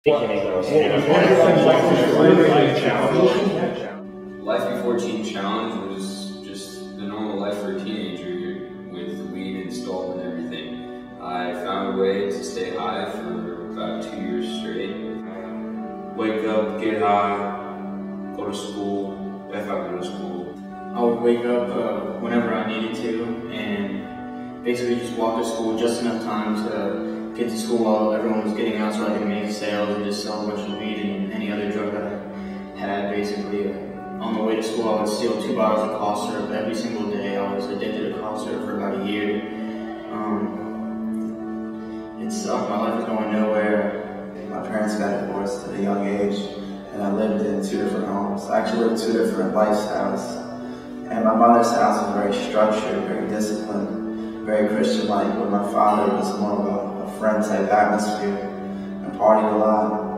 Life before teen challenge was just the normal life for a teenager with weed installed and everything. I found a way to stay high for about 2 years straight. Wake up, get high, go to school, if I go to school. I would wake up whenever I needed to and basically just walk to school just enough time to get to school while everyone was getting out so I could make sales and just sell a bunch of weed and any other drug that I had basically. On the way to school, I would steal 2 bottles of cough syrup every single day. I was addicted to cough syrup for about a year. It sucked. My life was going nowhere. My parents got divorced at a young age, and I lived in 2 different homes. I actually lived 2 different lifestyles. And my mother's house was very structured, very disciplined, very Christian-like, where my father was more of a friend-type atmosphere and partied a lot.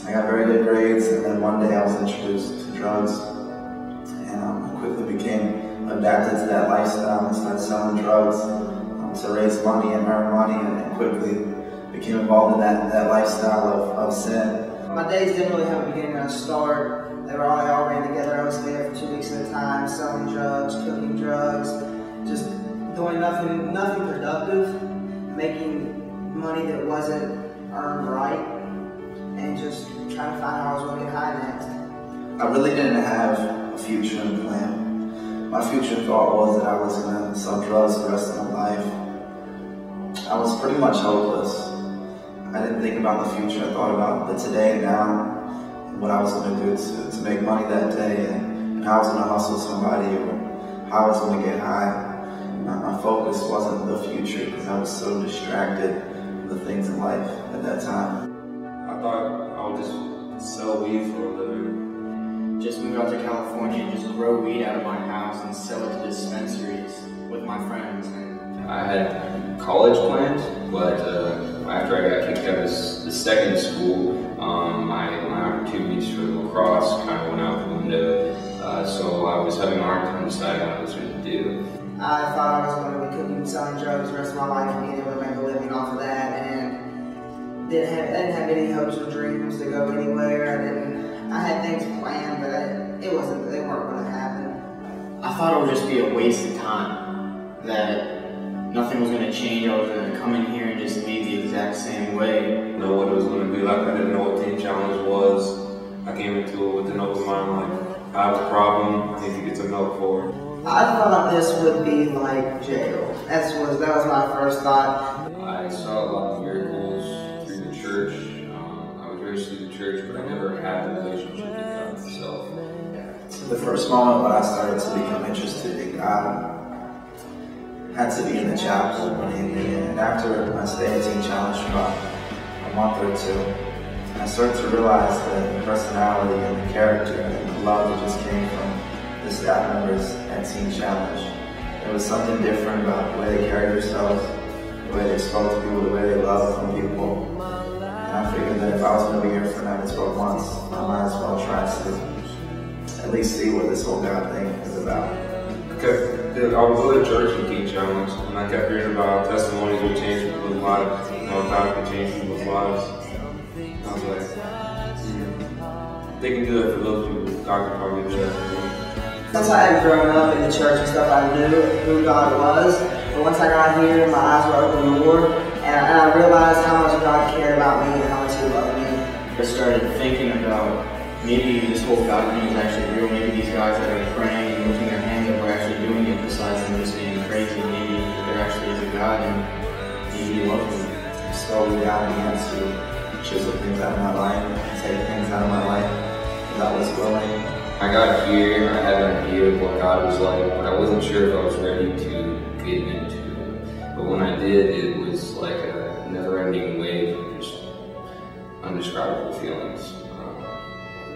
I got very good grades, and then one day I was introduced to drugs, and I quickly became adapted to that lifestyle and started selling drugs to raise money and earn money, and quickly became involved in that lifestyle of sin. My days didn't really have a beginning and a start. They all ran together. I was there for 2 weeks at a time, selling drugs, cooking drugs, just doing nothing productive, making money that wasn't earned right, and just trying to find how I was going to get high next. I really didn't have a future in plan. My future thought was that I was going to sell drugs the rest of my life. I was pretty much hopeless. I didn't think about the future. I thought about the today and now, and what I was going to do to make money that day, and how I was going to hustle somebody, or how I was going to get high. My focus wasn't the future because I was so distracted with the things in life at that time. I thought I would just sell weed for a living. Just move out to California and just grow weed out of my house and sell it to dispensaries with my friends. I had college plans, but after I got kicked out of the second school, my opportunities for lacrosse kind of went out the window. So I was having a hard time deciding what I was going to do. I thought I was going to be cooking and selling drugs the rest of my life and being able to make a living off of that, and didn't have any hopes or dreams to go anywhere. I had things planned, but they weren't going to happen. I thought it would just be a waste of time, that nothing was going to change. I was going to come in here and just leave the exact same way. I didn't know what it was going to be like. I didn't know what teen challenge was. I came into it with an open mind, like, I have a problem, I need to get some help for it. I thought this would be like jail. That was my first thought. I saw a lot of miracles through the church. I was raised through the church, but I never had a relationship with God myself. The first moment when I started to become interested in God had to be in the chapel when he ended it. And after my stay at Teen Challenge for about a month or 2, I started to realize that the personality and the character and the love that just came from the staff members at Teen Challenge. There was something different about the way they carried themselves, the way they spoke to people, the way they loved from people. And I figured that if I was going to be here for 9 to 12 months, I might as well try to at least see what this whole God thing is about. I would go to church in Teen Challenge, and I kept hearing about testimonies that change people's lives, God can change people's lives. I was like, they can do that for those people, God can probably do that for me. Since I had grown up in the church and stuff, I knew who God was. But once I got here, my eyes were open more, and I realized how much God cared about me and how much He loved me. I started thinking about maybe this whole God thing is actually real. Maybe these guys that are praying and lifting their hands up are actually doing it besides them just being crazy. Maybe there actually is a God and maybe He loves me. Slowly God began to chisel things out of my life, take things out of my life that I was willing. I got here, I had an idea of what God was like, but I wasn't sure if I was ready to get into it. But when I did, it was like a never-ending wave of just undescribable feelings.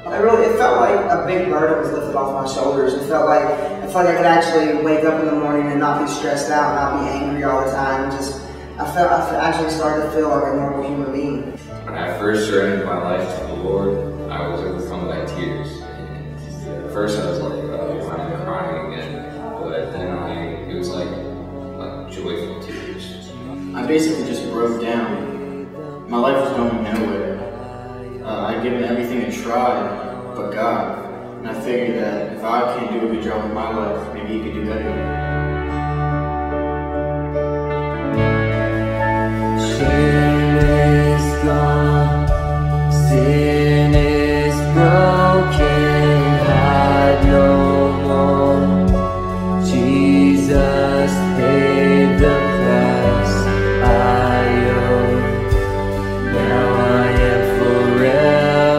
It felt like a big burden was lifted off my shoulders. It felt like I could actually wake up in the morning and not be stressed out, not be angry all the time. I actually started to feel like a normal human being. When I first surrendered my life to the Lord, I was overcome by tears. And at first I was like, oh, I'm crying again. But then it was like joyful tears. I basically just broke down. My life was going nowhere. try but God. And I figured that if I can't do a good job with my life, maybe He could do better. Shame is gone, sin is broken, hide no more. Jesus paid the price I owe. Now I am forever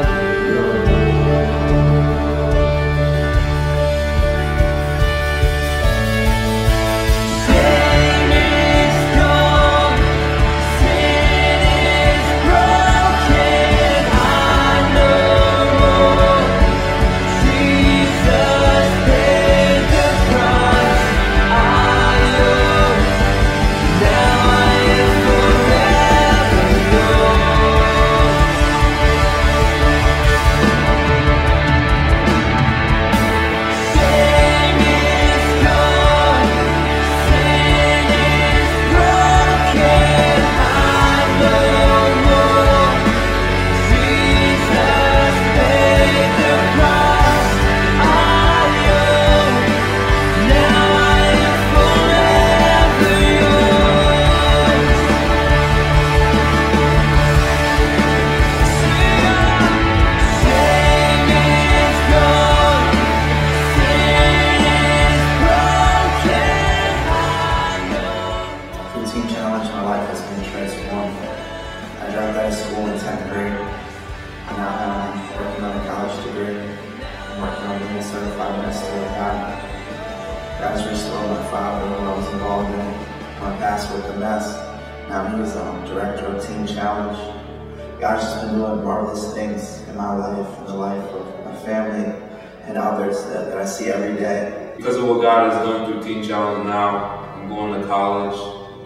Shame is gone, sin is broken, I no more. Jesus paid the price I owe. Now I am forever yours. Shame is gone, sin is broken, I no more. Jesus paid the price I owe. Now I am forever yours. Shame is gone, sin is broken, I know. Through Team Challenge, my life has been transformed. I dropped out of school in 10th grade. And now I'm working on a college degree. I'm working on being a certified minister of God. God's restored my father who I was involved in. My pastor with the mess. Now he's director of Team Challenge. God's just been doing marvelous things in my life, in the life of my family and others that I see every day. Because of what God has done through Teen Challenge now, I'm going to college,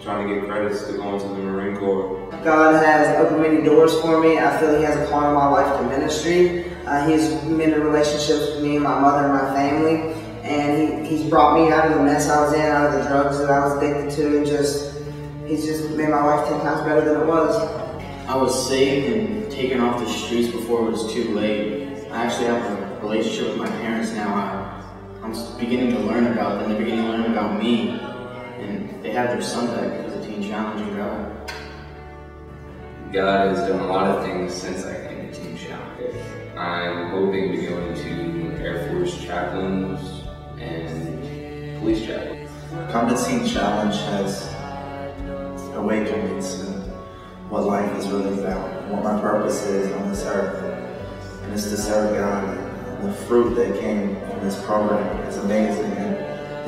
trying to get credits to go into the Marine Corps. God has opened many doors for me. I feel He has a call in my life to ministry. He has mended relationships with me and my mother and my family. And He's brought me out of the mess I was in, out of the drugs that I was addicted to, and He's just made my life 10 times better than it was. I was saved and taken off the streets before it was too late. I actually have a relationship with my parents now. I'm beginning to learn about them. They're beginning to learn about me. And they have their son back because of Teen Challenge and God. God has done a lot of things since I came to Team Challenge. I'm hoping to go into Air Force chaplains and police chaplains. Come to Team Challenge has awakened me to what life is really about, and what my purpose is on this earth. And it's to serve God. And the fruit that came from this program is amazing, and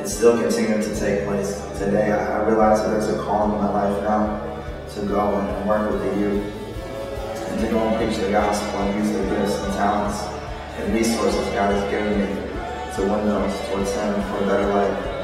it's still continuing to take place. Today I realize that there's a calling in my life now to go and work with the youth, and to go and preach the gospel and use the gifts and talents and resources God has given me to win those towards Him for a better life.